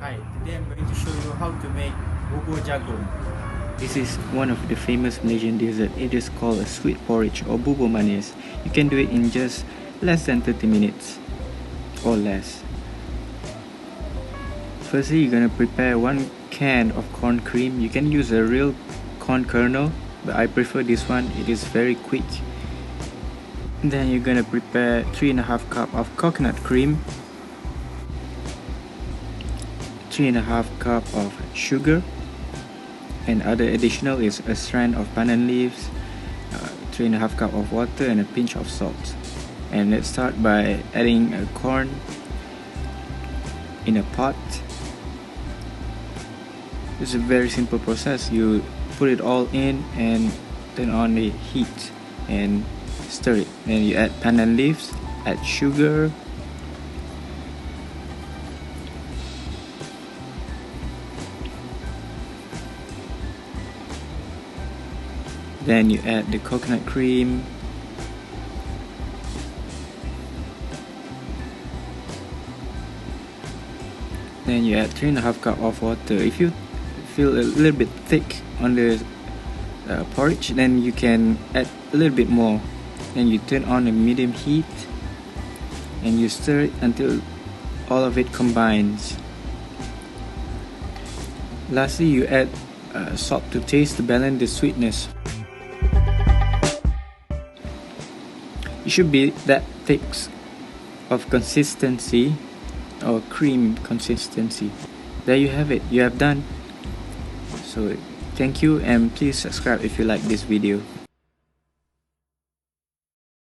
Hi, today I'm going to show you how to make bubur jagung. This is one of the famous Malaysian dessert. It is called a sweet porridge or bubur manis. You can do it in just less than 30 minutes or less. Firstly, you're gonna prepare 1 can of corn cream. You can use a real corn kernel, but I prefer this one. It is very quick. Then you're gonna prepare 3.5 cup of coconut cream, 3.5 cup of sugar, and other additional is a strand of pandan leaves, 3.5 cup of water, and a pinch of salt. And let's start by adding corn in a pot. It's a very simple process. You put it all in and turn on the heat and stir it. Then you add pandan leaves, add sugar, then you add the coconut cream, then you add 3.5 cup of water. If you feel a little bit thick on the porridge, then you can add a little bit more. Then you turn on a medium heat and you stir it until all of it combines. Lastly, you add salt to taste to balance the sweetness. It should be that thick of consistency or cream consistency. There you have it. You have done. So thank you, and please subscribe if you like this video.